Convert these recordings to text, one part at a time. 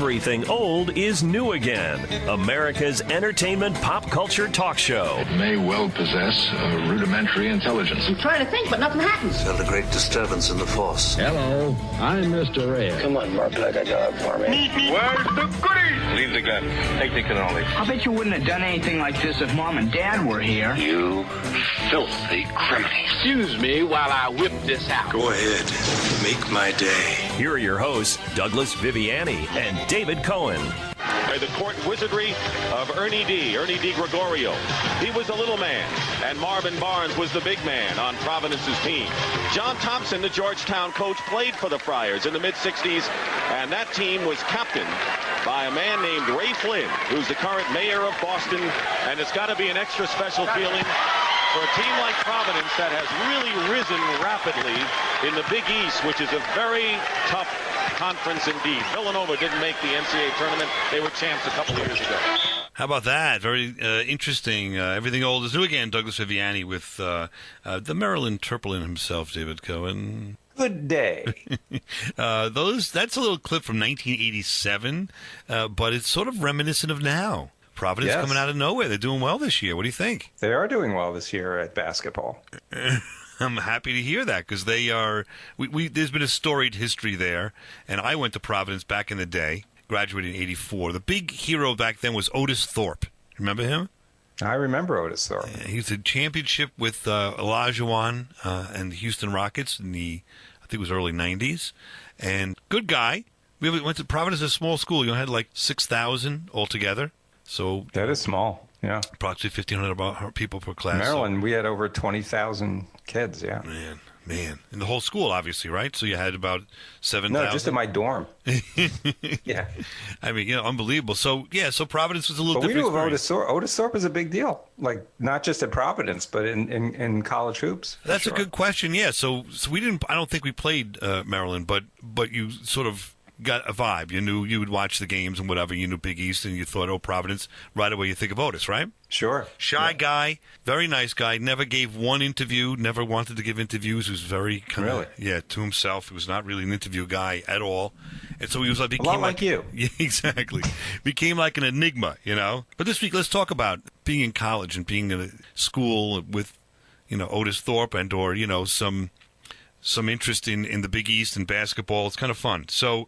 Everything old is new again. America's entertainment pop culture talk show. It may well possess a rudimentary intelligence. I'm trying to think, but nothing happens. Felt a great disturbance in the force. Hello, I'm Mr. Red. Come on, Mark, like a job for me. Where's the goodies? Leave the gun. Take the cannoli. I bet you wouldn't have done anything like this if Mom and Dad were here. You filthy criminal. Excuse me while I whip this out. Go ahead. Make my day. Here are your hosts, Douglas Viviani and David Cohen. By the court wizardry of Ernie D. Gregorio. He was a little man, and Marvin Barnes was the big man on Providence's team. John Thompson, the Georgetown coach, played for the Friars in the mid-'60s, and that team was captained by a man named Ray Flynn, who's the current mayor of Boston, and it's got to be an extra special feeling for a team like Providence that has really risen rapidly in the Big East, which is a very tough conference indeed. Villanova didn't make the NCAA tournament. They were champs a couple of years ago. How about that? Very interesting. Everything old is new again. Douglas Viviani with the Maryland Turpelin himself, David Cohen. Good day. That's a little clip from 1987, but it's sort of reminiscent of now. Providence coming out of nowhere. They're doing well this year. What do you think? They are doing well this year at basketball. I'm happy to hear that because they are. There's been a storied history there, and I went to Providence back in the day. Graduated in '84. The big hero back then was Otis Thorpe. Remember him? I remember Otis Thorpe. He was a championship with Olajuwon and the Houston Rockets in the, I think it was early '90s, and good guy. We went to Providence, a small school. You had like 6,000 altogether. So that is small, yeah. Approximately 1,500 people per class. Maryland, we had over 20,000 kids, yeah. Man. In the whole school, obviously, right? So you had about 7,000? No, just in my dorm. Yeah. I mean, unbelievable. So Providence was a little different. But we knew of Otis Thorpe. Otis Thorpe is a big deal, like not just at Providence, but in college hoops. That's a good question, yeah. So we didn't, I don't think we played Maryland, but you sort of got a vibe. You knew you would watch the games and whatever. You knew Big East, and you thought, oh, Providence. Right away, you think of Otis, right? Sure. Shy guy, very nice guy. Never gave one interview. Never wanted to give interviews. He was very kind of to himself. He was not really an interview guy at all. And so he was like a lot like you. Yeah, exactly. Became like an enigma, But this week, let's talk about being in college and being in a school with, Otis Thorpe and or some interest in the Big East and basketball. It's kind of fun. So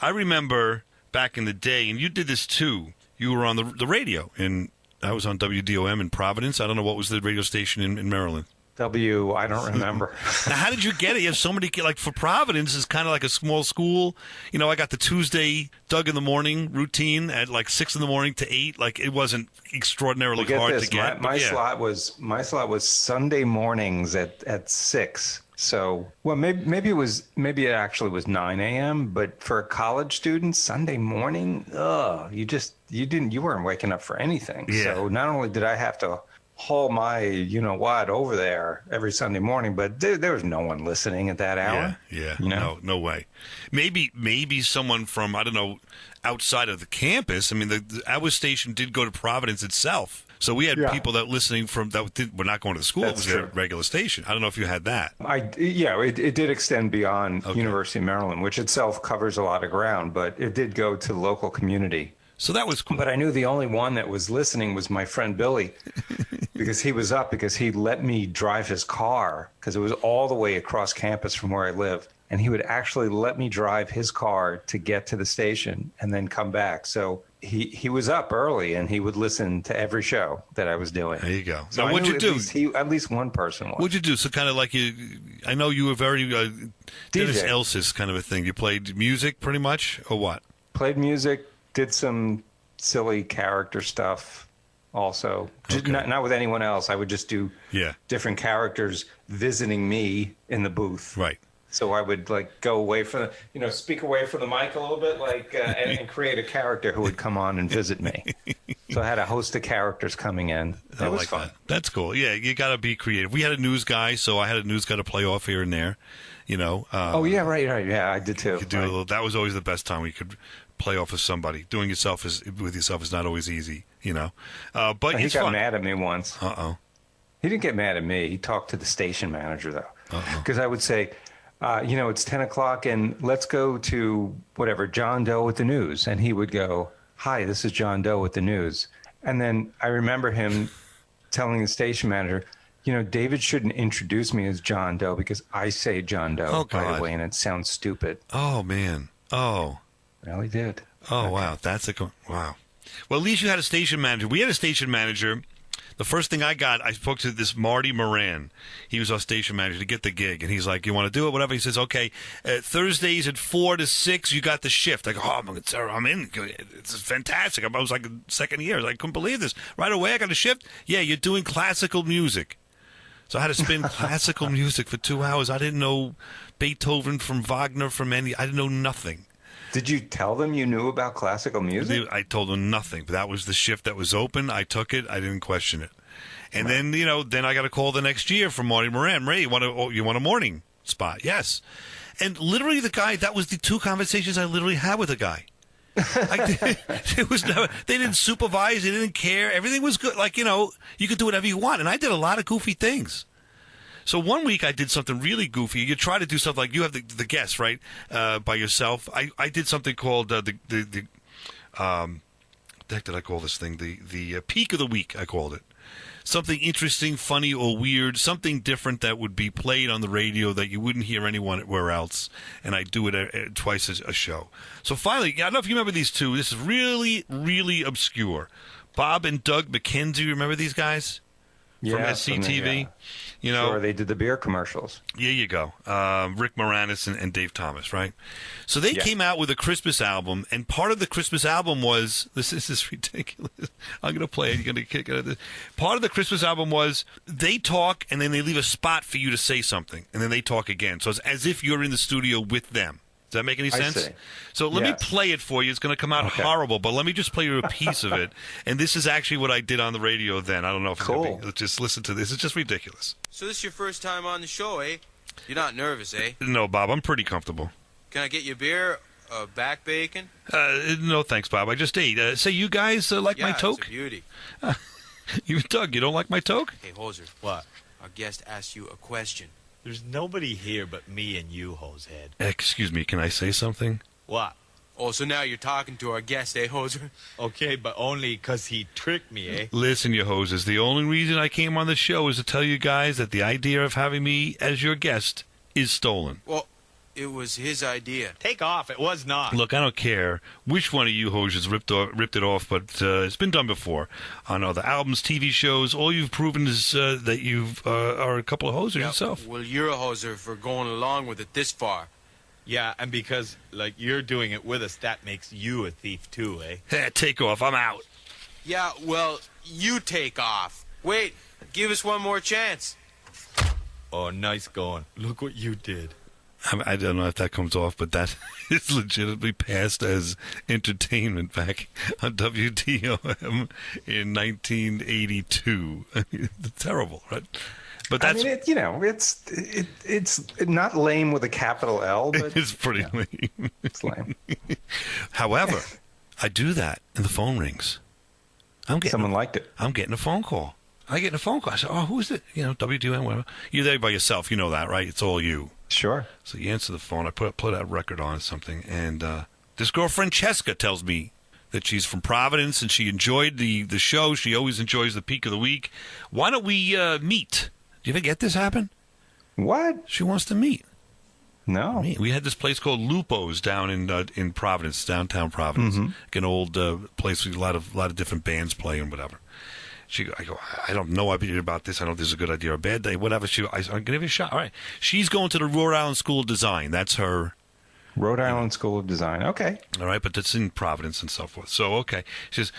I remember back in the day, and you did this too, you were on the radio, and I was on WDOM in Providence. I don't know what was the radio station in Maryland. I don't remember. Now, how did you get it? You have so many kids. Like, for Providence, it's kind of like a small school. I got the Tuesday Doug in the morning routine at like 6 in the morning to 8. Like, it wasn't extraordinarily hard to get. My slot was Sunday mornings at 6. So, well, maybe it actually was 9 a.m. But for a college student, Sunday morning, you weren't waking up for anything. Yeah. So not only did I have to haul my what over there every Sunday morning, but there was no one listening at that hour. Yeah. No way. Maybe someone from, I don't know, outside of the campus. I mean, our station did go to Providence itself. So we had people that listening from that were not going to the school. It was their regular station. I don't know if you had that. It did extend beyond University of Maryland, which itself covers a lot of ground, but it did go to the local community. So that was cool. But I knew the only one that was listening was my friend Billy, because he was up, because he let me drive his car, because it was all the way across campus from where I live. And he would actually let me drive his car to get to the station and then come back. So he was up early, and he would listen to every show that I was doing. There you go. So now, what'd you do? At least one person was. What'd you do? So kind of like I know you were very Dennis Els's kind of a thing. You played music pretty much, or what? Played music, did some silly character stuff also. Not with anyone else. I would just do different characters visiting me in the booth. Right. So I would go away from, speak away from the mic a little bit, and create a character who would come on and visit me. So I had a host of characters coming in. That was fun. That's cool. Yeah, you got to be creative. We had a news guy, so I had a news guy to play off here and there. Oh yeah, right. Yeah, I did too. That was always the best time we could play off with somebody. Doing with yourself is not always easy. But he got mad at me once. Uh-oh. He didn't get mad at me. He talked to the station manager though, because I would say, it's 10 o'clock and let's go to whatever, John Doe with the news. And he would go, hi, this is John Doe with the news. And then I remember him telling the station manager, David shouldn't introduce me as John Doe because I say John Doe right away and it sounds stupid. Oh, man. Oh. Well, he did. Oh, wow. Wow. Well, at least you had a station manager. We had a station manager. The first thing I spoke to this Marty Moran. He was our station manager to get the gig. And he's like, you want to do it? Whatever. He says, okay, Thursdays at 4 to 6, you got the shift. I go, I'm in. It's fantastic. I was like second year. I couldn't believe this. Right away, I got a shift. Yeah, you're doing classical music. So I had to spin classical music for 2 hours. I didn't know Beethoven from Wagner I didn't know nothing. Did you tell them you knew about classical music? I told them nothing. But that was the shift that was open. I took it. I didn't question it. And then, then I got a call the next year from Marty Moran. Ray, you want a morning spot? Yes. And literally the guy, that was the 2 conversations I literally had with the guy. It was they didn't supervise. They didn't care. Everything was good. You could do whatever you want. And I did a lot of goofy things. So one week I did something really goofy. You try to do something like you have the guest, right, by yourself. I did something called what the heck did I call this thing? The peak of the week, I called it. Something interesting, funny, or weird, something different that would be played on the radio that you wouldn't hear anywhere else. And I do it twice a show. So finally, I don't know if you remember these two. This is really, really obscure. Bob and Doug McKenzie, remember these guys? From SCTV? Sure, they did the beer commercials. There you go. Rick Moranis and Dave Thomas, right? So they came out with a Christmas album, and part of the Christmas album was, this is ridiculous. I'm going to play it. You're going to kick out of this. Part of the Christmas album was they talk, and then they leave a spot for you to say something, and then they talk again. So it's as if you're in the studio with them. Does that make any sense? I see. So let me play it for you. It's going to come out horrible, but let me just play you a piece of it. And this is actually what I did on the radio then. I don't know if it's going to be. Just listen to this. It's just ridiculous. So this is your first time on the show, eh? You're not nervous, eh? No, Bob. I'm pretty comfortable. Can I get you a beer? Back bacon? No, thanks, Bob. I just ate. Say, you guys like my toque? Yeah, it's a beauty. You, Doug, you don't like my toque? Hey, Hoser. What? Our guest asked you a question. There's nobody here but me and you, Hosehead. Excuse me, can I say something? What? Oh, so now you're talking to our guest, eh, Hoser? Okay, but only because he tricked me, eh? Listen, you hoses, the only reason I came on the show is to tell you guys that the idea of having me as your guest is stolen. Well, it was his idea. Take off. It was not. Look, I don't care which one of you hoses ripped it off, but it's been done before on other albums, TV shows. All you've proven is that you are a couple of hosers yourself. Well, you're a hoser for going along with it this far. Yeah, and because, you're doing it with us, that makes you a thief too, eh? Hey, take off. I'm out. Yeah, well, you take off. Wait, give us one more chance. Oh, nice going. Look what you did. I don't know if that comes off, but that is legitimately passed as entertainment back on WDOM in 1982. I mean, it's terrible, right? But that's it's not lame with a capital L, but it's pretty lame. It's lame. However, I do that, and the phone rings. Someone liked it. I'm getting a phone call. I get a phone call. I say, "Oh, who is it? WDOM, whatever." You're there by yourself. You know that, right? It's all you. Sure. So you answer the phone. I put that record on or something, and this girl Francesca tells me that she's from Providence and she enjoyed the show. She always enjoys the peak of the week. Why don't we meet? Do you ever get this happen? What? She wants to meet. No. We had this place called Lupo's down in Providence, downtown Providence. Like an old place with a lot of different bands playing, whatever. I go, I don't know about this. I don't know if this is a good idea or a bad day, whatever. I'm going to give it a shot. All right. She's going to the Rhode Island School of Design. That's her. Rhode Island School of Design. Okay. All right, but that's in Providence and so forth. So, okay. She says,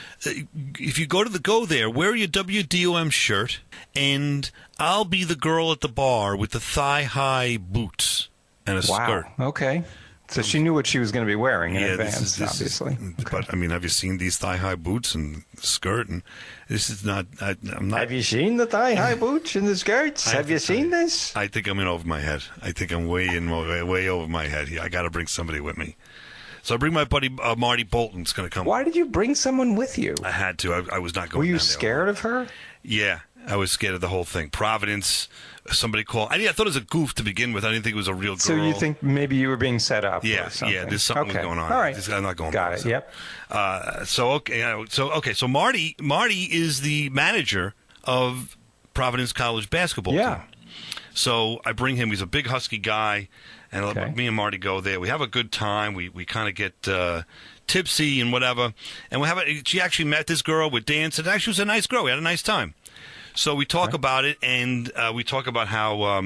if you go there, wear your WDOM shirt, and I'll be the girl at the bar with the thigh-high boots and a skirt. Okay. So she knew what she was going to be wearing in advance, obviously. But, I mean, have you seen these thigh-high boots and skirt? And this is not... I'm not. Have you seen the thigh-high boots and the skirts? Have you seen this? I think I'm in over my head. I think I'm way over my head here. I got to bring somebody with me. So I bring my buddy Marty Bolton's going to come. Why did you bring someone with you? I had to. I was not going. Were you scared of her? Yeah. I was scared of the whole thing. Providence, somebody called. I thought it was a goof to begin with. I didn't think it was a real girl. So you think maybe you were being set up? Yeah, or something. yeah. There's something was going on. All right, I'm not going. Got it. Yep. So Marty is the manager of Providence College basketball team. So I bring him. He's a big husky guy, and me and Marty go there. We have a good time. We kind of get tipsy and whatever. And she actually met this girl with dance. And actually was a nice girl. We had a nice time. So we talk about it, and we talk about how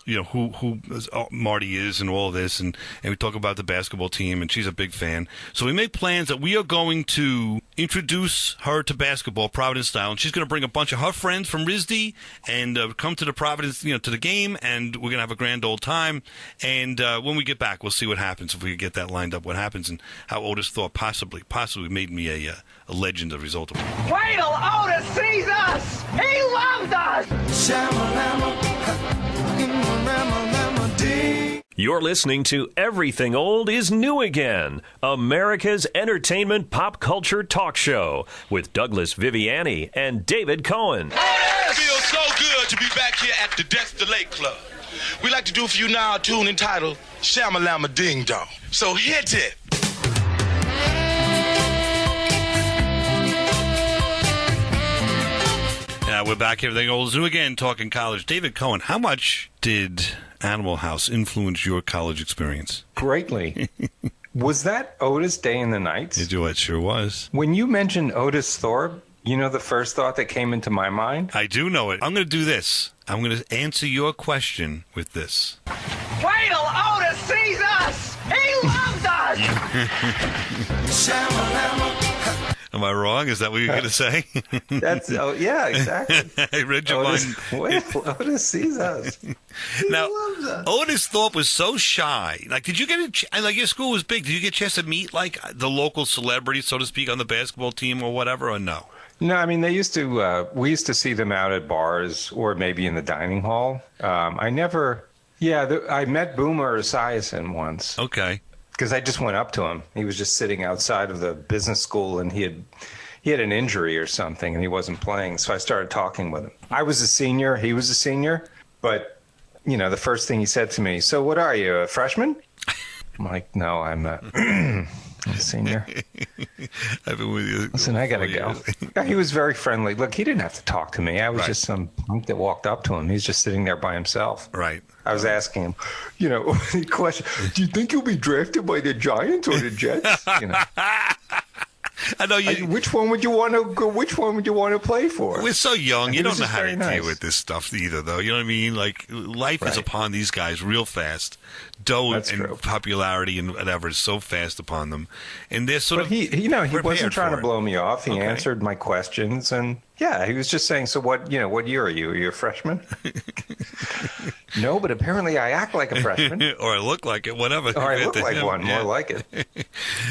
who Marty is and all of this, and we talk about the basketball team, and she's a big fan. So we make plans that we are going to introduce her to basketball, Providence style, and she's going to bring a bunch of her friends from RISD and come to the Providence, to the game, and we're going to have a grand old time. And when we get back, we'll see what happens if we get that lined up. What happens and how Otis Thorpe possibly made me a legend as a result of it. Wait till Otis sees us! He loves us! You're listening to Everything Old is New Again, America's entertainment pop culture talk show with Douglas Viviani and David Cohen. It feels so good to be back here at the Dexter Lake Club. We'd like to do for you now a tune entitled Shamalama Ding Dong. So hit it. We're back here. Everything Old is New Again, talking college. David Cohen, how much did Animal House influence your college experience? Greatly. Was that Otis Day and the Nights? It sure was. When you mentioned Otis Thorpe, the first thought that came into my mind? I do know it. I'm going to do this. I'm going to answer your question with this. Wait till Otis sees us! He loves us! Am I wrong? Is that what you're going to say? Yeah, exactly. I read your mind. Wait till Otis sees us. Now, loves us. Otis Thorpe was so shy. Like, did you get your school was big. Did you get a chance to meet, like, the local celebrities, so to speak, on the basketball team or whatever, or no? No, I mean, we used to see them out at bars or maybe in the dining hall. I met Boomer Esiason once. Okay. Because I just went up to him. He was just sitting outside of the business school, and he had an injury or something, and he wasn't playing. So I started talking with him. I was a senior. He was a senior. But, the first thing he said to me, "So what are you, a freshman?" I'm like, "No, I'm a senior." I've been with you. Listen, I got to go. He was very friendly. Look, he didn't have to talk to me. I was just some punk that walked up to him. He's just sitting there by himself. Right. I was asking him, the question, do you think you'll be drafted by the Giants or the Jets? I know you. Which one would you want to go? Which one would you want to play for? We're so young. You don't know how to nice. deal with this stuff either, though. You know what I mean? Like, life is upon these guys real fast. That's and true. Popularity and whatever is so fast upon them, and they're sort of. He wasn't trying to blow me off. He Okay. answered my questions, and he was just saying, "So what year are you? Are you a freshman?" No, but apparently I act like a freshman, or I look like it. Whatever. Or I look like one, more like it.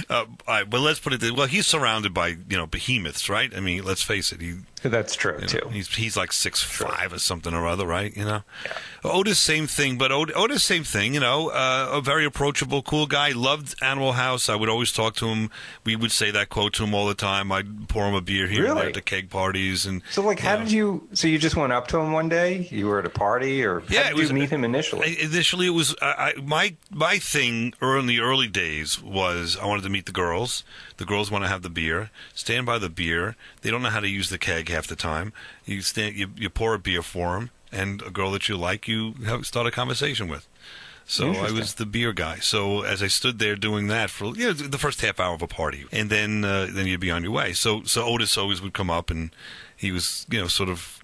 All right, but let's put it. Well, he's surrounded by behemoths, right? I mean, let's face it. That's true too. He's like 6'5" or something or other, right? Otis, same thing. But Otis, same thing. A very approachable, cool guy. Loved Animal House. I would always talk to him. We would say that quote to him all the time. I'd pour him a beer here and there at the keg parties. And so, how did you? So you just went up to him one day? You were at a party, or how did you meet him initially? Initially, it was my thing. In the early days was I wanted to meet the girls. The girls want to have the beer. Stand by the beer. They don't know how to use the keg half the time. You pour a beer for them, and a girl that you like, you start a conversation with. So I was the beer guy. So as I stood there doing that for the first half hour of a party, and then you'd be on your way. So Otis always would come up, and he was sort of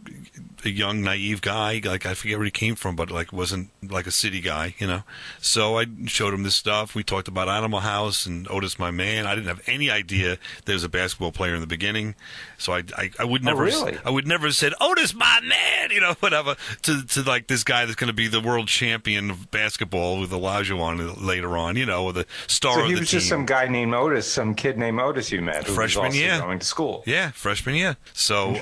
a young, naive guy. Like, I forget where he came from, but like wasn't like a city guy, So I showed him this stuff. We talked about Animal House and Otis, my man. I didn't have any idea there was a basketball player in the beginning, so I would never. Oh, really? I would never have said Otis, my man, whatever to like this guy that's going to be the world champion of basketball with Olajuwon later on, or the star of the team. So he was just some guy named Otis, some kid named Otis you met, who freshman was also year, going to school. Yeah, freshman year. So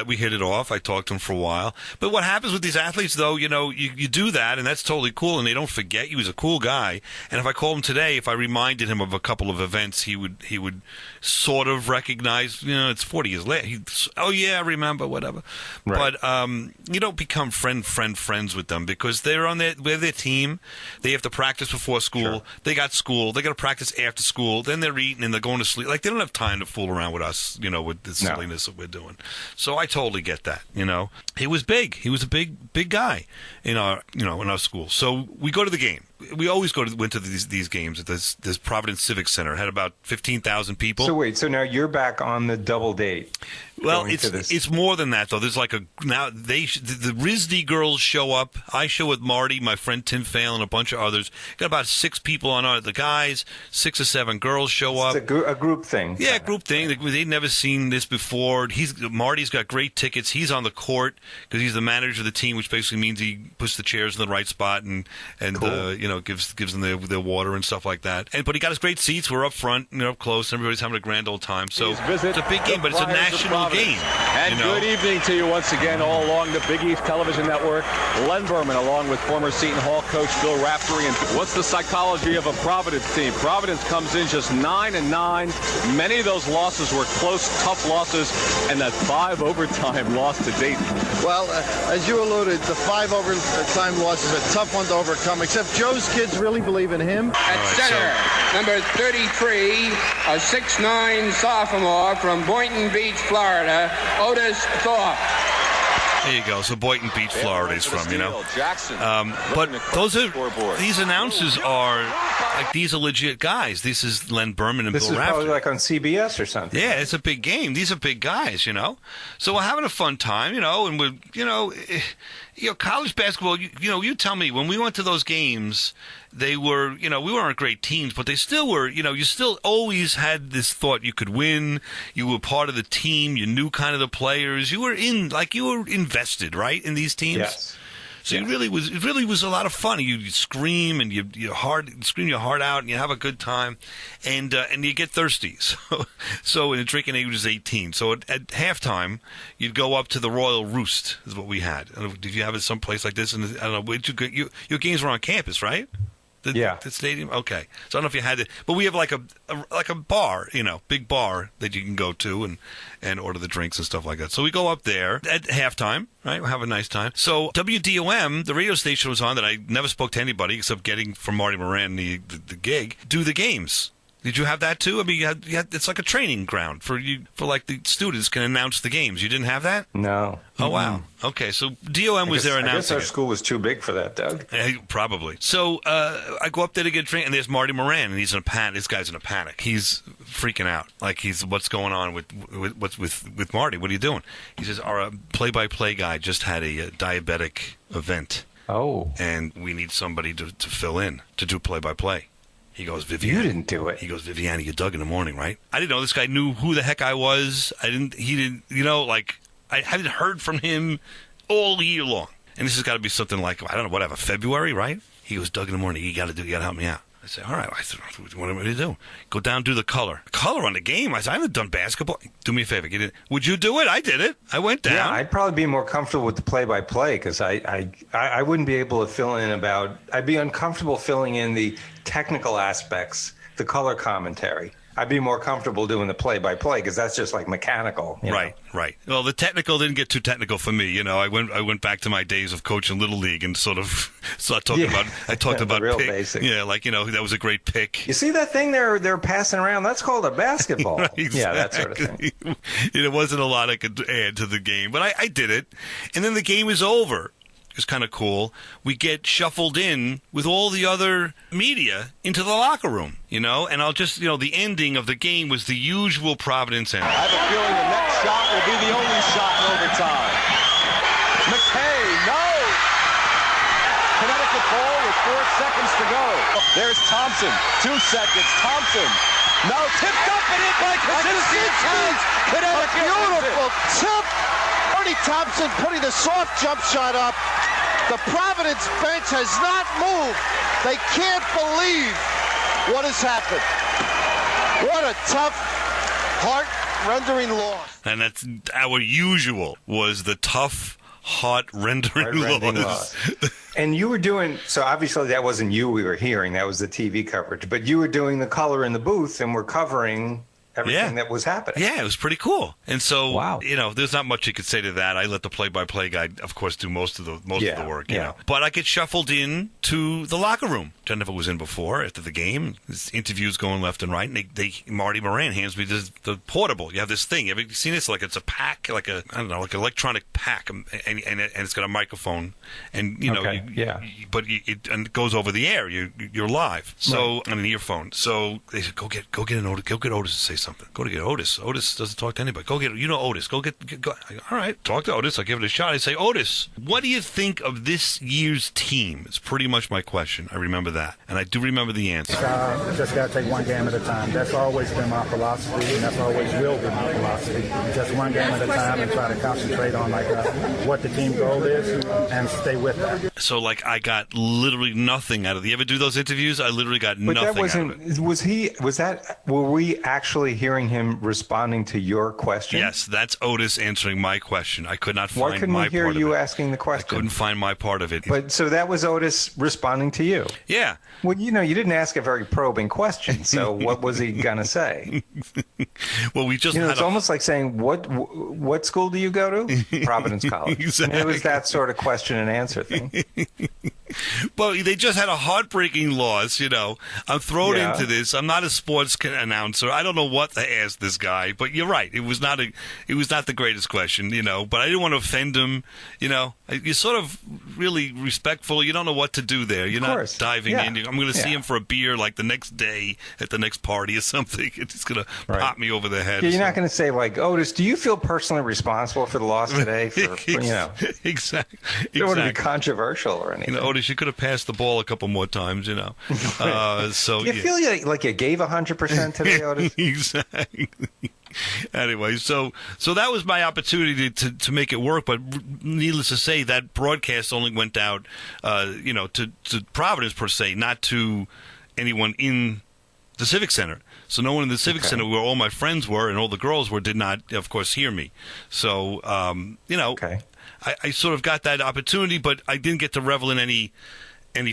We hit it off. I talked to him for a while. But what happens with these athletes, though, you do that, and that's totally cool, and they don't forget you. He's a cool guy. And if I call him today, if I reminded him of a couple of events, he would sort of recognize, it's 40 years later. Oh, yeah, I remember, whatever. Right. But you don't become friends with them because they're on their team. They have to practice before school. Sure. They got school. They got to practice after school. Then they're eating and they're going to sleep. Like, they don't have time to fool around with us, with the silliness that we're doing. So I totally get that, He was big. He was a big guy in our school. So we go to the game. We always went to these games at this Providence Civic Center. It had about 15,000 people. So wait, so now you're back on the double date. Well, it's more than that though. There's like the RISD girls show up. I show with Marty, my friend Tim Phelan, and a bunch of others. Got about 6 people on the guys. 6 or 7 girls show up. It's a group thing. Yeah, group thing. They'd never seen this before. Marty's got great tickets. He's on the court because he's the manager of the team, which basically means he puts the chairs in the right spot and cool. Gives them their water and stuff like that. But he got his great seats. We're up front, up close. Everybody's having a grand old time. So it's a big game, but it's a national game. And good evening to you once again all along the Big East Television Network. Len Berman along with former Seton Hall coach Bill Raftery. And what's the psychology of a Providence team? Providence comes in just 9-9. Many of those losses were close, tough losses, and that 5 overtime loss to Dayton. Well, as you alluded, the 5 overtime loss is a tough one to overcome, except Joe's kids really believe in him. At center, number 33, a 6'9" sophomore from Boynton Beach, Florida, Otis Thorpe. There you go. So Boynton Beach, Florida is from, Jackson. But these announcers are these are legit guys. This is Len Berman and Bill Raftery. This is probably like on CBS or something. Yeah, it's a big game. These are big guys, So we're having a fun time, and we're, college basketball. You tell me when we went to those games. They were, we weren't great teams, but they still were, you still always had this thought you could win. You were part of the team. You knew kind of the players. You were invested, right, in these teams? Yes. So it really was a lot of fun. You scream and you scream your heart out and you have a good time, and you get thirsty. So in the drinking age was 18. So at halftime, you'd go up to the Royal Roost is what we had. Did you have it someplace like this? And I don't know. Your games were on campus, right? The stadium? Okay. So I don't know if you had it. But we have like a bar, big bar that you can go to and order the drinks and stuff like that. So we go up there at halftime, right? We'll have a nice time. So WDOM, the radio station was on that I never spoke to anybody except getting from Marty Moran the gig, do the games. Did you have that too? I mean, you had it's like a training ground for like the students can announce the games. You didn't have that? No. Oh, wow. Okay, so DOM was there announcing I guess our school was too big for that, Doug. Probably. So I go up there to get a drink, and there's Marty Moran, and he's in a panic. This guy's in a panic. He's freaking out. Like, what's going on with Marty? What are you doing? He says, our play-by-play guy just had a diabetic event. Oh. And we need somebody to fill in, to do play-by-play. He goes, Viviani. You didn't do it. He goes, Viviani, you dug in the morning, right? I didn't know this guy knew who the heck I was. He didn't, I hadn't heard from him all year long. And this has got to be something like, I don't know, whatever, February, right? He goes, Doug in the morning, you got to help me out. I said, all right. I said, what am I to do? Go down, do the color. Color on the game? I said, I haven't done basketball. Do me a favor. Get it. Would you do it? I did it. I went down. Yeah, I'd probably be more comfortable with the play-by-play because I wouldn't be able to fill in I'd be uncomfortable filling in the technical aspects, the color commentary. I'd be more comfortable doing the play-by-play because that's just like mechanical. Right. Well, the technical didn't get too technical for me. I went back to my days of coaching Little League and sort of I talked about real pick. Basic. Yeah, that was a great pick. You see that thing they're passing around? That's called a basketball. Right, exactly. Yeah, that sort of thing. It wasn't a lot I could add to the game, but I did it, and then the game is over. It's kind of cool. We get shuffled in with all the other media into the locker room, and I'll just, the ending of the game was the usual Providence end. I have a feeling the next shot will be the only shot in overtime. McKay, no! Connecticut ball with 4 seconds to go. There's Thompson, 2 seconds. Thompson, no, tipped up and in by Kaczynski. A beautiful tip. Ernie Thompson putting the soft jump shot up. The Providence bench has not moved. They can't believe what has happened. What a tough, heart-rendering loss. And that's our usual was the tough, heart-rending laws. And you were doing, so obviously that wasn't you we were hearing, that was the TV coverage, but you were doing the color in the booth and we're covering everything that was happening. Yeah, it was pretty cool. And so, there's not much you could say to that. I let the play-by-play guy, of course, do most of the work. You know. But I get shuffled in to the locker room. Jennifer was in before, after the game. There's interviews going left and right. And Marty Moran hands me the portable. You have this thing. Have you seen this? Like it's a pack, like an electronic pack, and it's got a microphone. And but it goes over the air. You're live. So on an earphone. So they said, go get Otis to say something. Go to get Otis. Otis doesn't talk to anybody. Go get Otis. Go. All right, talk to Otis. I give it a shot. I say, Otis, what do you think of this year's team? It's pretty much my question. I remember that, and I do remember the answer. Just got to take one game at a time. That's always been my philosophy, and that's always will be my philosophy. Just one game at a time, and try to concentrate on what the team goal is, and stay with that. So, I got literally nothing out of it. You ever do those interviews? I literally got nothing out of it. Were we actually hearing him responding to your question? Yes, that's Otis answering my question. I could not find my part of it. Why couldn't we hear you asking the question? I couldn't find my part of it. But so that was Otis responding to you? Yeah. Well, you didn't ask a very probing question, so what was he going to say? Well, we just it's almost like saying, what school do you go to? Providence College. Exactly. It was that sort of question and answer thing. Well, they just had a heartbreaking loss, I'm thrown into this. I'm not a sports announcer. I don't know what to ask this guy, but you're right. It was not the greatest question, but I didn't want to offend him, You're sort of really respectful. You don't know what to do there. You're not diving in. I'm going to see him for a beer the next day at the next party or something. It's going to pop me over the head. Yeah, you're not going to say, Otis, do you feel personally responsible for the loss today? Exactly. You don't want to be controversial or anything. Otis, you could have passed the ball a couple more times, So you feel like you gave 100% today, Otis? Exactly. Anyway, so that was my opportunity to make it work, but needless to say, that broadcast only went out, to Providence per se, not to anyone in the Civic Center. So no one in the Civic Center, where all my friends were and all the girls were, did not, of course, hear me. So, I sort of got that opportunity, but I didn't get to revel in any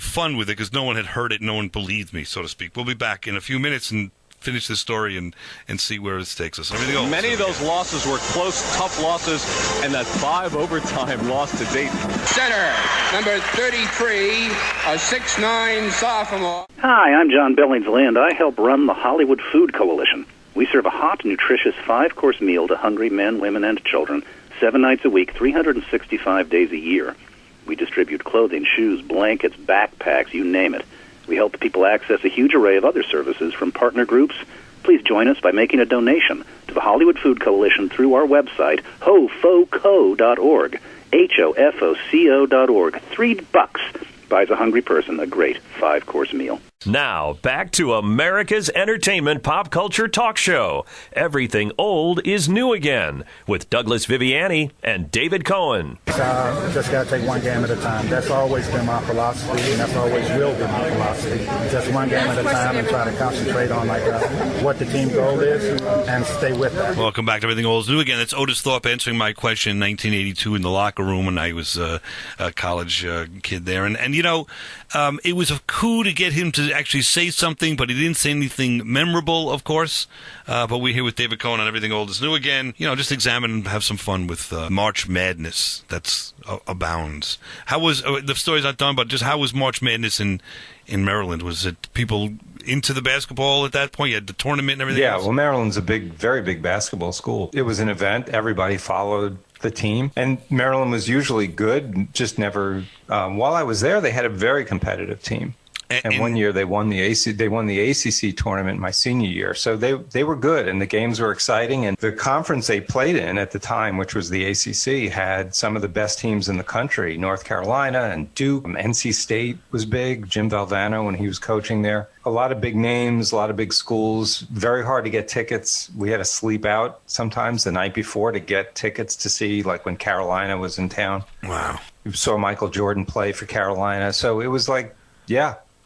fun with it because no one had heard it, no one believed me, so to speak. We'll be back in a few minutes and finish this story and see where this takes us. Many of those losses were close, tough losses, and that 5 overtime loss to Dayton. Center, number 33, a 6'9" sophomore. Hi, I'm John Billingsley, and I help run the Hollywood Food Coalition. We serve a hot, nutritious 5-course meal to hungry men, women, and children 7 nights a week, 365 days a year. We distribute clothing, shoes, blankets, backpacks, you name it. We help people access a huge array of other services from partner groups. Please join us by making a donation to the Hollywood Food Coalition through our website, hofoco.org, hofoco.org. $3 buys a hungry person a great 5-course meal. Now, back to America's entertainment pop culture talk show. Everything old is new again with Douglas Viviani and David Cohen. Just got to take one game at a time. That's always been my philosophy, and that's always will be my philosophy. Just one game at a time and try to concentrate on what the team goal is and stay with that. Welcome back to Everything Old is New again. It's Otis Thorpe answering my question in 1982 in the locker room when I was a college kid there. And it was a coup to get him to actually say something, but he didn't say anything memorable, of course. But we're here with David Cohen on Everything Old is New again. Just examine and have some fun with March Madness that's abounds. How was the story's not done, but just how was March Madness in Maryland? Was it people into the basketball at that point? You had the tournament and everything else? Well, Maryland's a very big basketball school. It was an event. Everybody followed the team, and Maryland was usually good, just never while I was there they had a very competitive team. And one year they won the ACC tournament my senior year. So they were good, and the games were exciting. And the conference they played in at the time, which was the ACC, had some of the best teams in the country. North Carolina and Duke. NC State was big. Jim Valvano when he was coaching there. A lot of big names, a lot of big schools. Very hard to get tickets. We had to sleep out sometimes the night before to get tickets to see, like when Carolina was in town. Wow. We saw Michael Jordan play for Carolina. So it was like,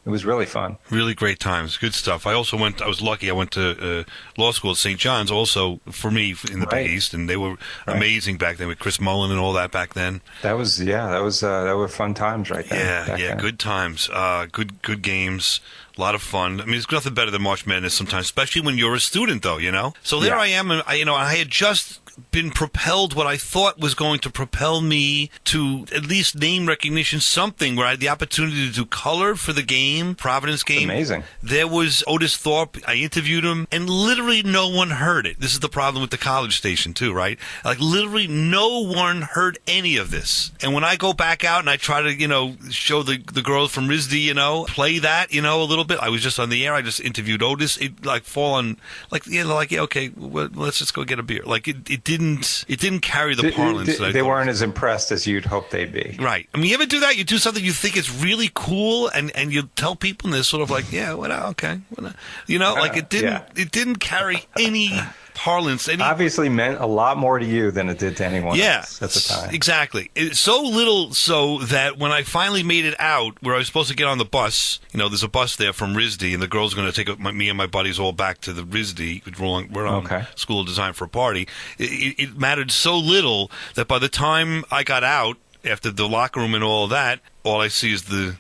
It was really fun. Really great times. Good stuff. I was lucky. I went to law school at St. John's also, for me, in the Big East, and they were amazing back then with Chris Mullen and all that back then. That were fun times right there. Yeah, good times. Good games. A lot of fun. I mean, there's nothing better than March Madness sometimes, especially when you're a student, though, you know? So there I am, and I had just been propelled what I thought was going to propel me to at least name recognition, something where I had the opportunity to do color for the game, Providence game. Amazing. There was Otis Thorpe. I interviewed him, and literally no one heard it. This is the problem with the college station, too, right? Like, literally no one heard any of this. And when I go back out and I try to, show the girls from RISD, play that, a little bit. I was just on the air. I just interviewed Otis. It, okay, well, let's just go get a beer. Like, it didn't carry the parlance. They weren't as impressed as you'd hope they'd be. Right. I mean, you ever do that? You do something you think is really cool, and you tell people, and they're sort of like, yeah, okay. It didn't carry any parlance. Obviously meant a lot more to you than it did to anyone else at the time. Exactly. So little so that when I finally made it out, where I was supposed to get on the bus, there's a bus there from RISD, and the girls are going to take me and my buddies all back to the RISD. We're on School of Design for a party. It mattered so little that by the time I got out, after the locker room and all of that, all I see is the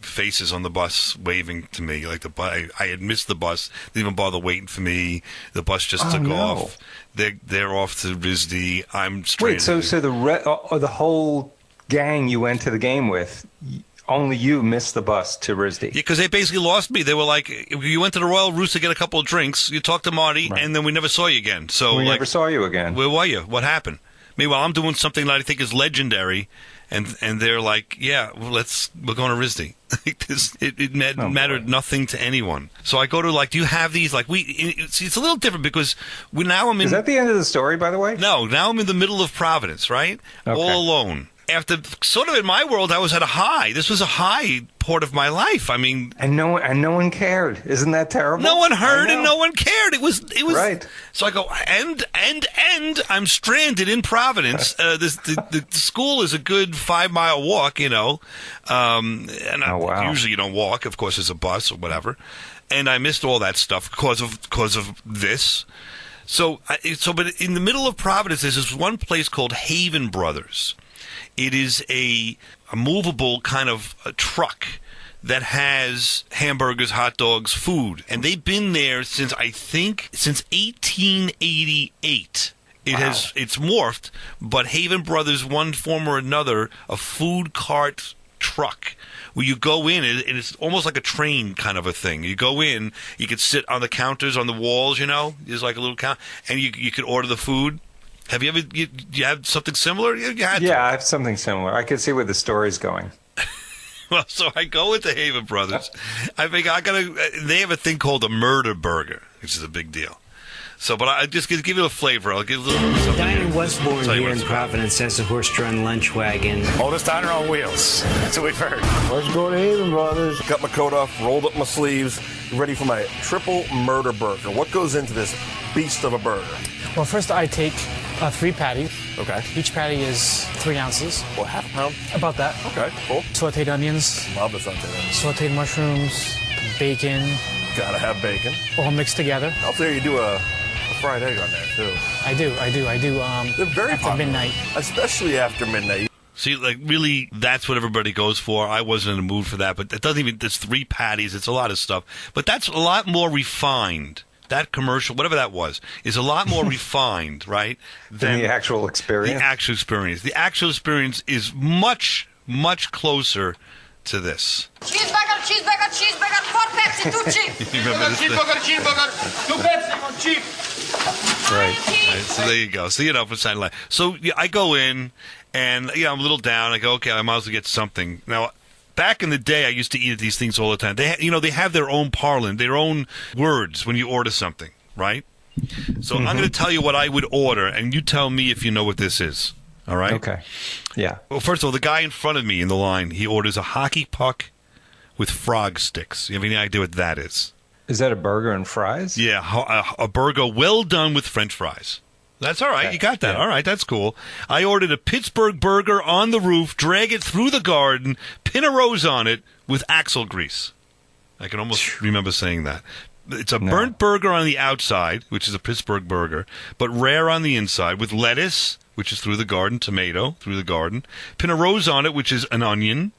faces on the bus waving to me. Like I had missed the bus. They didn't even bother waiting for me. The bus just took off. They're off to RISD. I'm stranded. Wait, so the whole gang you went to the game with, only you missed the bus to RISD? Yeah, because they basically lost me. They were like, you went to the Royal Roost to get a couple of drinks, you talked to Marty, and then we never saw you again. So we never saw you again. Where were you? What happened? Meanwhile, I'm doing something that I think is legendary, and they're like, yeah, we're going to RISD. It mattered nothing to anyone. So I go to, do you have these? It's a little different because now I'm in... Is that the end of the story, by the way? No, now I'm in the middle of Providence, right? Okay. All alone. After, sort of in my world, I was at a high. This was a high part of my life. I mean... And no one cared. Isn't that terrible? No one heard and no one cared. It was right. So I go, and I'm stranded in Providence. The school is a good 5-mile walk, Usually you don't walk. Of course, there's a bus or whatever. And I missed all that stuff because of this. But in the middle of Providence, there's this one place called Haven Brothers. It is a movable kind of a truck that has hamburgers, hot dogs, food. And they've been there since 1888. It's morphed, but Haven Brothers, one form or another, a food cart truck where you go in, and it's almost like a train kind of a thing. You go in, you could sit on the counters, on the walls, there's like a little count, and you could order the food. Have you ever, you have something similar? I have something similar. I can see where the story's going. Well, so I go into Haven Brothers. I think they have a thing called a murder burger, which is a big deal. So, but I just give you a flavor. I'll give a little something. Diner Westbourne here in Providence has a horse-drawn lunch wagon. Oldest diner on wheels. That's what we've heard. Let's go to Haven Brothers. Got my coat off, rolled up my sleeves, ready for my triple murder burger. What goes into this beast of a burger? Well, first I take 3 patties. Okay. Each patty is 3 ounces. Well, half a pound? About that. Okay, cool. Sauteed onions. Love the sauteed onions. Sauteed mushrooms, bacon. Gotta have bacon. All mixed together. I'll tell you do a fried egg on there, too. I do. They're very after popular. Midnight. Especially after midnight. See, really, that's what everybody goes for. I wasn't in the mood for that, but it doesn't even, there's 3 patties, it's a lot of stuff. But that's a lot more refined. That commercial, whatever that was, is a lot more refined, right? Than the actual experience? The actual experience. The actual experience is much, much closer to this. Cheeseburger, 4 Pepsi, 2 cheap. Cheeseburger, 2 Pepsi, 1 cheap. Right. So there you go. So, for Saturday night. So I go in, and, I'm a little down. I go, okay, I might as well get something. Now, back in the day, I used to eat at these things all the time. They have their own parlance, their own words when you order something, right? So I'm going to tell you what I would order, and you tell me if you know what this is. All right? Okay. Yeah. Well, first of all, the guy in front of me in the line, he orders a hockey puck with frog sticks. You have any idea what that is? Is that a burger and fries? Yeah, a burger well done with French fries. That's all right. Okay. You got that. Yeah. All right, that's cool. I ordered a Pittsburgh burger on the roof, drag it through the garden, pin a rose on it with axle grease. I can almost remember saying that. It's a burnt burger on the outside, which is a Pittsburgh burger, but rare on the inside, with lettuce, which is through the garden, tomato through the garden, pinna rose on it, which is an onion,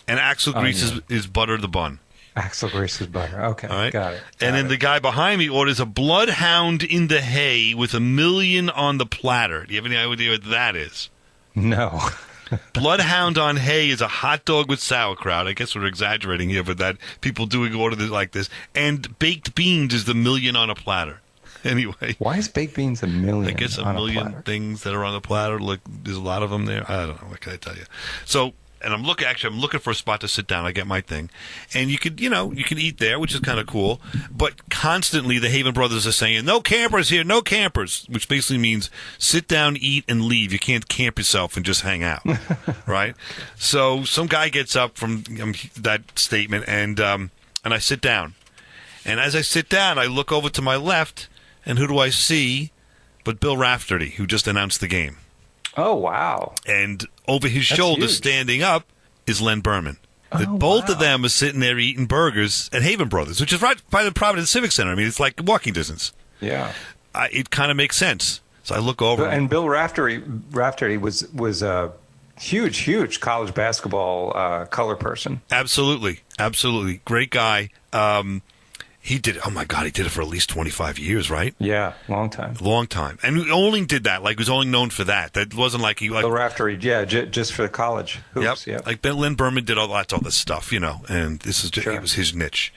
and axle grease is butter the bun. Axle grease is butter. Okay, all right. Got it. And then the guy behind me orders a bloodhound in the hay with $1 million on the platter. Do you have any idea what that is? No. Bloodhound on hay is a hot dog with sauerkraut. I guess we're exaggerating here, but that people do order this like this. And baked beans is the $1 million on a platter. Anyway. Why is baked beans $1 million? I guess $1 million things that are on the platter. Look, there's a lot of them there. I don't know. What can I tell you? So, and I'm looking for a spot to sit down. I get my thing. And you can eat there, which is kind of cool. But constantly the Haven brothers are saying, no campers here, no campers, which basically means sit down, eat, and leave. You can't camp yourself and just hang out, right? So some guy gets up from that statement, and I sit down. And as I sit down, I look over to my left, and who do I see but Bill Raftery, who just announced the game. Oh, wow. And over his shoulder, huge. standing up, is Len Berman. Both of them are sitting there eating burgers at Haven Brothers, which is right by the Providence Civic Center. I mean, it's like walking distance. Yeah. It kind of makes sense. So I look over. And Bill Raftery was a huge college basketball color person. Absolutely. Great guy. He did it for at least 25 years, right? Yeah, long time. And he only did that, like, he was only known for that. That wasn't like he... Bill Raftery, just for the college hoops, Yep. Like, Len Berman did all this stuff, and this is it was his niche.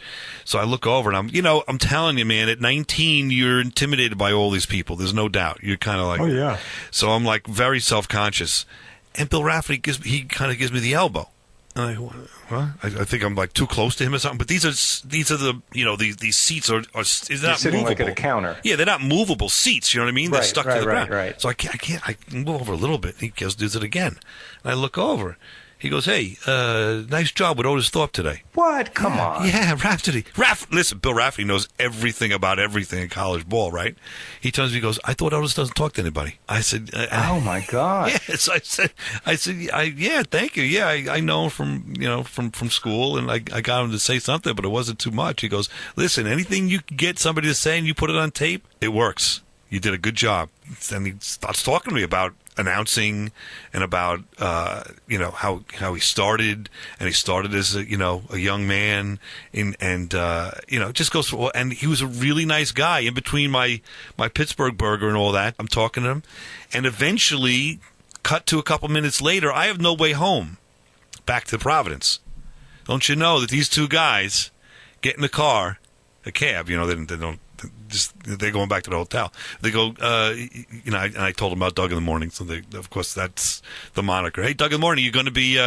So I look over, and I'm telling you, man, at 19, you're intimidated by all these people. There's no doubt. You're kind of like... Oh, yeah. So I'm, like, very self-conscious. And Bill Raftery kind of gives me the elbow. And I think I'm like too close to him or something. But these are the these seats are not sitting movable. like at a counter. Yeah, they're not movable seats. You know what I mean? They're stuck to the ground. Right. So I can't. I move over a little bit. He just does it again. And I look over. He goes, "Hey, nice job with Otis Thorpe today." What? Come on. Yeah, Raftery. Listen, Bill Raftery knows everything about everything in college ball, right? He tells me, he goes, "I thought Otis doesn't talk to anybody." I said, "Oh my God." Yes, I said, yeah, thank you. Yeah, I know him from school, and I got him to say something, but it wasn't too much. He goes, "Listen, anything you get somebody to say and you put it on tape, it works. You did a good job." And he starts talking to me about announcing and about how he started, and he started as a young man it just goes through, and he was a really nice guy. In between my Pittsburgh burger and all that, I'm talking to him, and eventually cut to a couple minutes later, I have no way home back to Providence. Don't you know that these two guys get in the car, a cab, they don't they're going back to the hotel. They go, and I told them about Doug in the morning, so of course that's the moniker. Hey, Doug in the morning, you going to be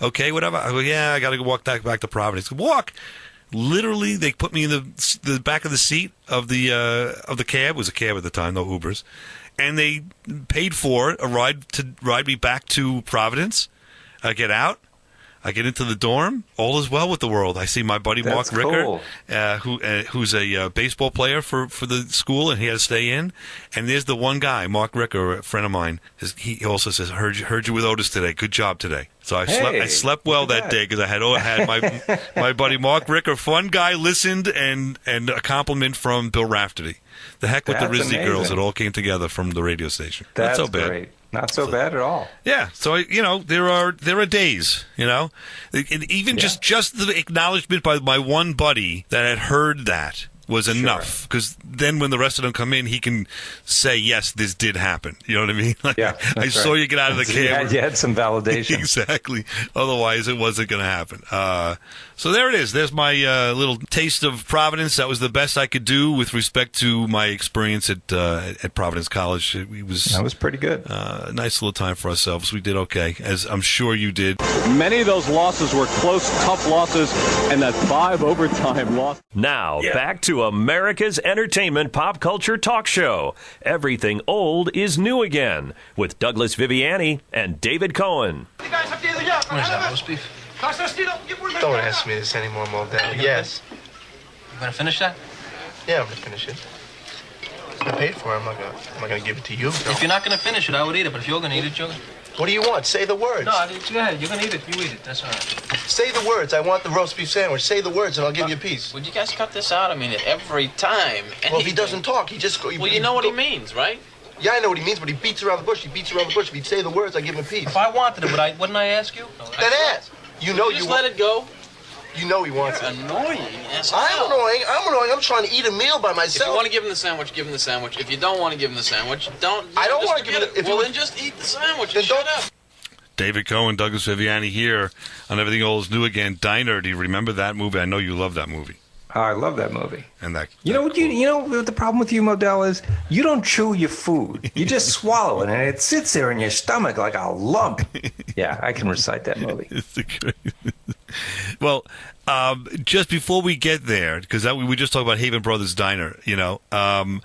okay, whatever? I go, yeah, I got to go walk back to Providence. Walk. Literally, they put me in the back of the seat of the cab. It was a cab at the time, no Ubers, and they paid for a ride to ride me back to Providence. I get out. I get into the dorm. All is well with the world. I see my buddy Mark Ricker, who's a baseball player for the school, and he had to stay in. And there's the one guy, Mark Ricker, a friend of mine. He also says, "Heard you with Otis today. Good job today." So I slept well that day because I had my buddy Mark Ricker, fun guy, listened, and a compliment from Bill Raftery. The heck with the Rizzy girls. It all came together from the radio station. That's not so bad. Great. Not so bad at all. Yeah. So there are days. And even just the acknowledgement by my one buddy that had heard that was enough, because then when the rest of them come in, he can say, yes, this did happen. You know what I mean? Like, yeah, I saw you get out of the cab. You had some validation. Exactly. Otherwise, it wasn't going to happen. So there it is. There's my little taste of Providence. That was the best I could do with respect to my experience at Providence College. That was pretty good. Nice little time for ourselves. We did okay, as I'm sure you did. Many of those losses were close, tough losses, and that 5 overtime loss. Now, back to America's entertainment pop culture talk show. Everything old is new again, with Douglas Viviani and David Cohen. Where's that roast beef? Don't ask me this anymore, Modell. Yes. You gonna finish that? Yeah, I'm gonna finish it. I paid for it. I'm not gonna give it to you. If you're not gonna finish it, I would eat it. But if you're gonna eat it, you're gonna... What do you want? Say the words. No, go ahead. You can eat it. You eat it. That's all right. Say the words. I want the roast beef sandwich. Say the words, and I'll give you a piece. Would you guys cut this out? I mean, every time. Well, if he doesn't talk, he just... Well, you know what he means, right? Yeah, I know what he means, but he beats around the bush. He beats around the bush. If he'd say the words, I'd give him a piece. If I wanted it, wouldn't I ask you? Then ask. You know you just let it go. You know he wants it. Annoying. I'm annoying. I'm trying to eat a meal by myself. If you want to give him the sandwich, give him the sandwich. If you don't want to give him the sandwich, don't. I don't want to give him the... Well, then just eat the sandwich and shut up. David Cohen, Douglas Viviani here on Everything Old is New Again. Diner, do you remember that movie? I know you love that movie. Oh, I love that movie. And that you know what the problem with you, Modell, is you don't chew your food. You just swallow it, and it sits there in your stomach like a lump. Yeah, I can recite that movie. Well, just before we get there, because we just talked about Haven Brothers Diner, an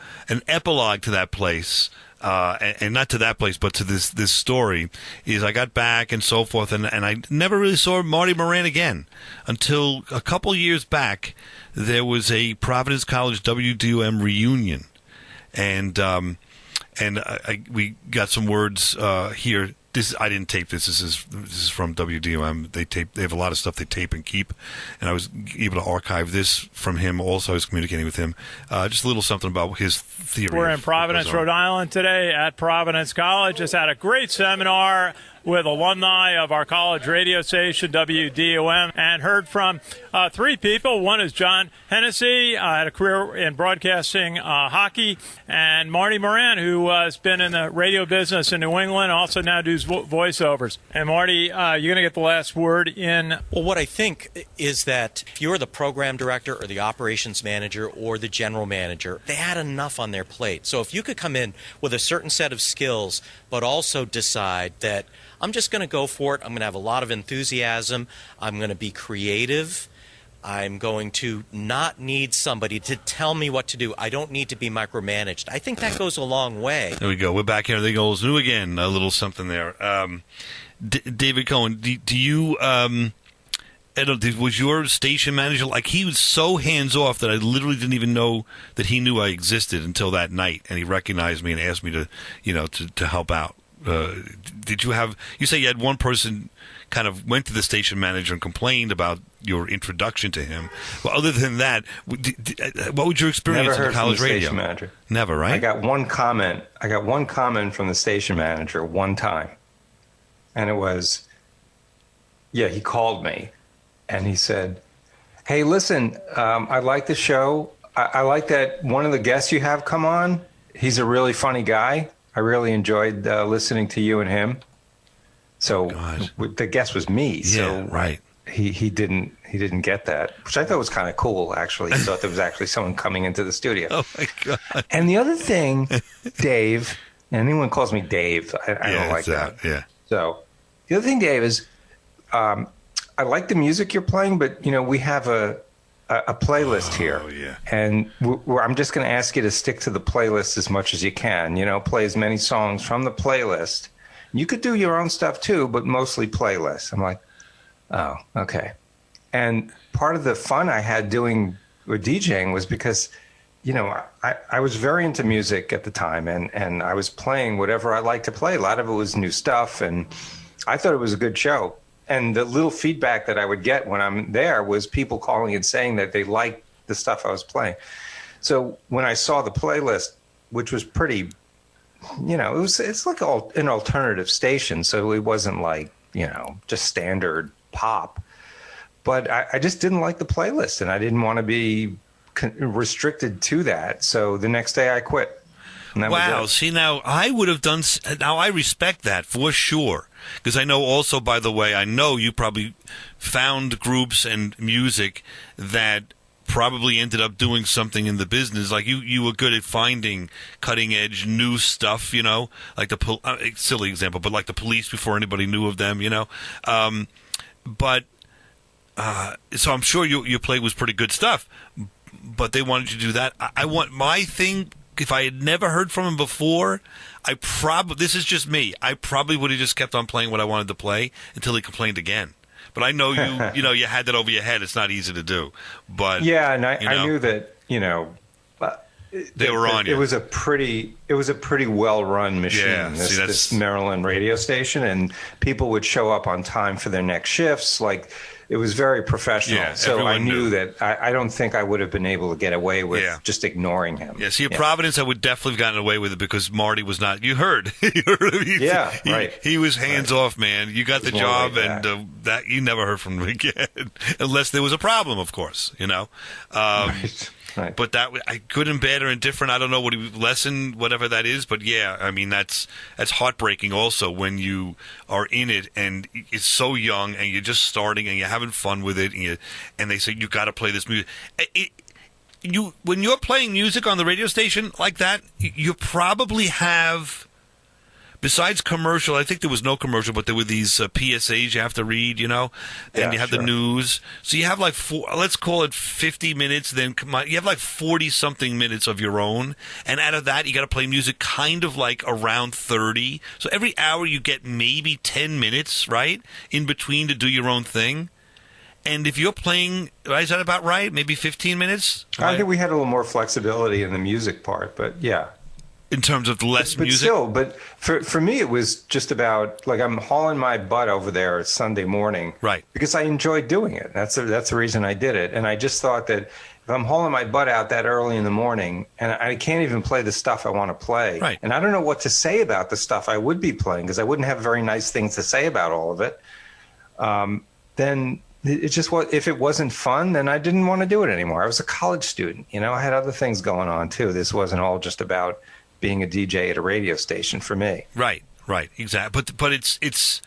epilogue to that place. And not to that place, but to this story, is I got back and so forth, and I never really saw Marty Moran again until a couple years back. There was a Providence College WDOM reunion, and we got some words here. I didn't tape this. This is from WDOM. They have a lot of stuff they tape and keep, and I was able to archive this from him. Also, I was communicating with him. Just a little something about his theory. We're in Providence, Rhode Island today at Providence College. Just had a great seminar with alumni of our college radio station, WDOM, and heard from three people. One is John Hennessy, had a career in broadcasting hockey, and Marty Moran, who has been in the radio business in New England, also now does voiceovers. And Marty, you're going to get the last word in. Well, what I think is that if you're the program director or the operations manager or the general manager, they had enough on their plate. So if you could come in with a certain set of skills, but also decide that I'm just going to go for it. I'm going to have a lot of enthusiasm. I'm going to be creative. I'm going to not need somebody to tell me what to do. I don't need to be micromanaged. I think that goes a long way. There we go. We're back here. Everything goes new again. A little something there. David Cohen, do you... was your station manager like he was so hands off that I literally didn't even know that he knew I existed until that night, and he recognized me and asked me to help out. Did you have? You say you had one person kind of went to the station manager and complained about your introduction to him. Well, other than that, what was your experience in college radio? Station manager. Never, right? I got one comment from the station manager one time, and it was, he called me. And he said, "Hey, listen, I like the show. I like that one of the guests you have come on. He's a really funny guy. I really enjoyed listening to you and him." So the guest was me. So right. He didn't get that, which I thought was kind of cool. Actually, I thought there was actually someone coming into the studio. Oh my God! And the other thing, Dave, and anyone calls me Dave, I don't like that. Yeah. So the other thing, Dave, is. I like the music you're playing, but we have a playlist here. Oh yeah. And I'm just going to ask you to stick to the playlist as much as you can. Play as many songs from the playlist. You could do your own stuff too, but mostly playlists. I'm like, oh, okay. And part of the fun I had doing with DJing was because, I was very into music at the time, and I was playing whatever I liked to play. A lot of it was new stuff, and I thought it was a good show. And the little feedback that I would get when I'm there was people calling and saying that they liked the stuff I was playing. So when I saw the playlist, which was pretty, it's like an alternative station. So it wasn't like, just standard pop. But I just didn't like the playlist, and I didn't want to be restricted to that. So the next day I quit. Wow. See, now I would have done. Now I respect that for sure, because I know also, by the way, I know you probably found groups and music that probably ended up doing something in the business. Like you were good at finding cutting edge new stuff, like the silly example, but like the Police before anybody knew of them, so I'm sure your play was pretty good stuff, but they wanted you to do that. I want my thing. If I had never heard from him before, this is just me. I probably would have just kept on playing what I wanted to play until he complained again. But I know you had that over your head. It's not easy to do. But yeah, and I knew that, they were on you. It was a pretty well-run machine. Yeah, this Maryland radio station, and people would show up on time for their next shifts. Like, it was very professional. Yeah, so I knew knew. that I don't think I would have been able to get away with just ignoring him. Yeah, see, at Providence, I would definitely have gotten away with it because Marty was not. You heard. He was hands off, man. You got the job, and that you never heard from him again, unless there was a problem, of course. Right. But that good and bad or indifferent. I don't know what lesson, whatever that is. But yeah, I mean that's heartbreaking. Also, when you are in it and it's so young and you're just starting and you're having fun with it, and they say you got to play this music. When you're playing music on the radio station like that, you probably have. Besides commercial, I think there was no commercial, but there were these PSAs you have to read, and you have the news. So you have like let's call it 50 minutes. Then you have like 40-something minutes of your own. And out of that, you got to play music kind of like around 30. So every hour you get maybe 10 minutes, right, in between to do your own thing. And if you're playing, is that about right? Maybe 15 minutes? I think we had a little more flexibility in the music part, but yeah. In terms of less music? But for me, it was just about, like, I'm hauling my butt over there Sunday morning. Right. Because I enjoyed doing it. That's the reason I did it. And I just thought that if I'm hauling my butt out that early in the morning, and I can't even play the stuff I want to play, right. And I don't know what to say about the stuff I would be playing, because I wouldn't have very nice things to say about all of it, then it just was, if it wasn't fun, then I didn't want to do it anymore. I was a college student. I had other things going on, too. This wasn't all just about being a DJ at a radio station for me. Right, exactly. But it's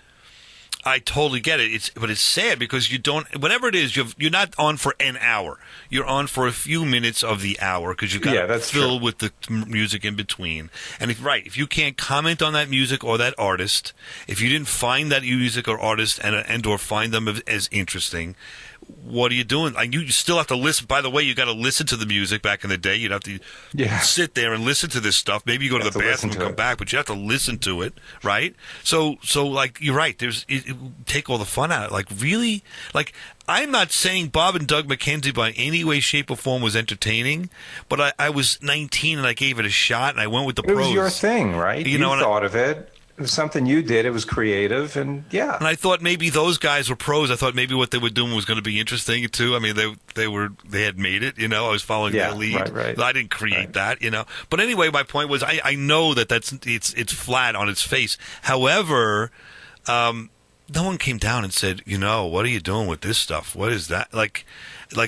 I totally get it. But it's sad because you don't. Whatever it is, you're not on for an hour. You're on for a few minutes of the hour because you've got to fill with the music in between. And if you can't comment on that music or that artist, if you didn't find that music or artist and or find them as interesting, what are you doing? Like, you still have to listen. By the way, you got to listen to the music. Back in the day, you'd have to sit there and listen to this stuff. Maybe you go to the bathroom and come back, but you have to listen to it, right? So like, you're right. It take all the fun out of it. Like, really? Like, I'm not saying Bob and Doug McKenzie by any way, shape, or form was entertaining, but I was 19 and I gave it a shot and I went with the pros. It was your thing, right? You thought of it. It was something you did. It was creative, and yeah. And I thought maybe those guys were pros. I thought maybe what they were doing was going to be interesting too. I mean, they had made it. I was following their lead. Right. I didn't create that. But anyway, my point was I know it's flat on its face. However, no one came down and said, what are you doing with this stuff? What is that? Like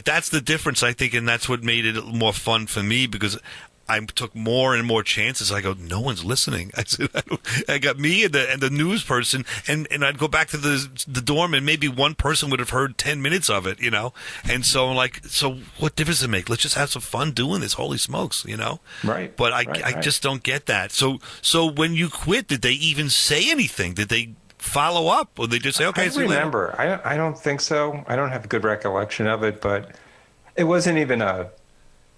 that's the difference, I think, and that's what made it more fun for me because I took more and more chances. I go, no one's listening. I said, I got me and the news person, and I'd go back to the dorm, and maybe one person would have heard 10 minutes of it, And so I'm like, so what difference does it make? Let's just have some fun doing this. Holy smokes, Right. But I just don't get that. So when you quit, did they even say anything? Did they follow up, or they just say, okay? I remember. I don't think so. I don't have a good recollection of it, but it wasn't even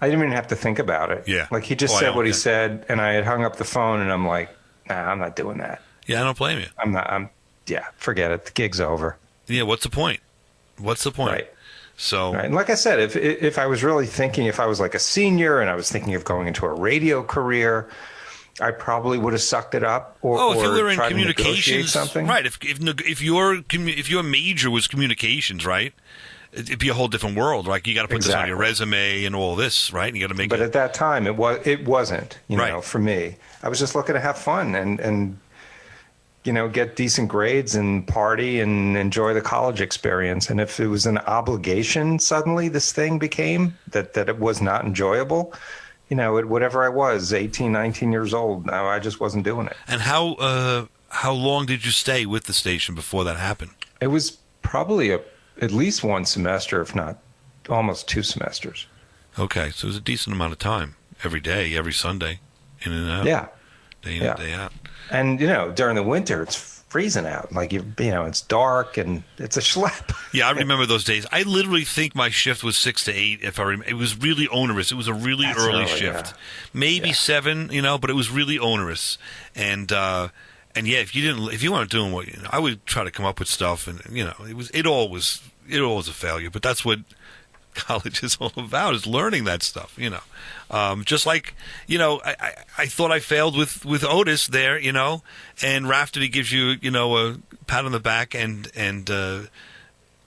I didn't even have to think about it. Yeah. Like, he just said what he said, and I had hung up the phone, and I'm like, nah, I'm not doing that. Yeah, I don't blame you. Forget it. The gig's over. Yeah, what's the point? Right. So, right. And like I said, if I was really thinking, if I was like a senior and I was thinking of going into a radio career, I probably would have sucked it up or if you were in tried communications, to negotiate something. Right. If your major was communications, right? It'd be a whole different world, right? You got to put this on your resume and all this, right? And you got to make. But at that time, it wasn't. For me, I was just looking to have fun and get decent grades and party and enjoy the college experience. And if it was an obligation, suddenly this thing became that it was not enjoyable. Whatever I was, 18, 19 years old, no, I just wasn't doing it. And how long did you stay with the station before that happened? It was probably at least one semester, if not almost 2 semesters. Okay, so it was a decent amount of time. Every day, every Sunday, in and out. Yeah. Day in and day out. And, during the winter, it's freezing out. Like, it's dark and it's a schlep. Yeah, I remember those days. I literally think my shift was 6 to 8. If I remember, it was really onerous. It was a really early shift. Yeah. Maybe 7, but it was really onerous. And if you weren't doing what I would try to come up with stuff, and it all was a failure. But that's what college is all about, is learning that stuff, you know. Just like, you know, I thought I failed with Otis there, you know, and Raftery gives you, you know, a pat on the back and then,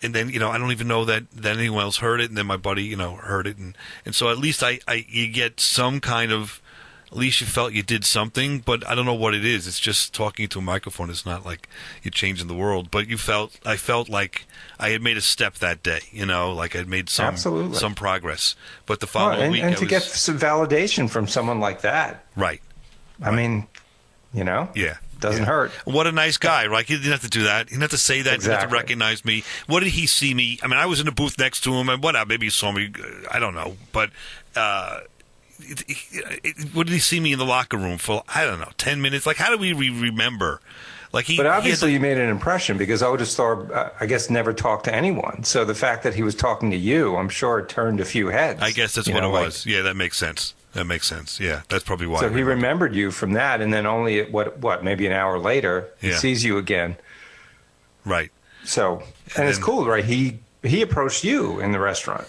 you know, I don't even know that anyone else heard it, and then my buddy, you know, heard it, and so at least you get some kind of, at least you felt you did something, but I don't know what it is. It's just talking to a microphone. It's not like you're changing the world, but I felt like I had made a step that day, you know, like I'd made some progress. But the following week, and to get some validation from someone like that, right? I mean, you know, doesn't hurt. What a nice guy, right? He didn't have to do that. He didn't have to say that. He didn't have to recognize me. What did he see me? I mean, I was in the booth next to him, and whatever. Maybe he saw me. I don't know, but. What did he see me in the locker room for? I don't know, 10 minutes. Like, how do we remember? Like but obviously, you made an impression because Otis Thorpe, I guess, never talked to anyone. So the fact that he was talking to you, I'm sure it turned a few heads. I guess that's what it was. Yeah, that makes sense. That makes sense. Yeah, that's probably why. So he remembered you from that, and then only what maybe an hour later, he sees you again. Right. So, and it's cool, right? He approached you in the restaurant.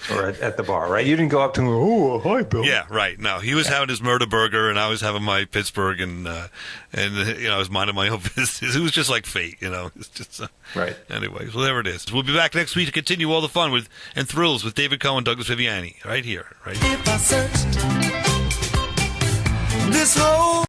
Or at the bar, right? You didn't go up to him, oh, hi, Bill. Yeah, right. No, he was having his murder burger, and I was having my Pittsburgh, and you know, I was minding my own business. It was just like fate, you know. It's just right. Anyway, so there it is. We'll be back next week to continue all the fun and thrills with David Cohen, Douglas Viviani, right here. If I searched this whole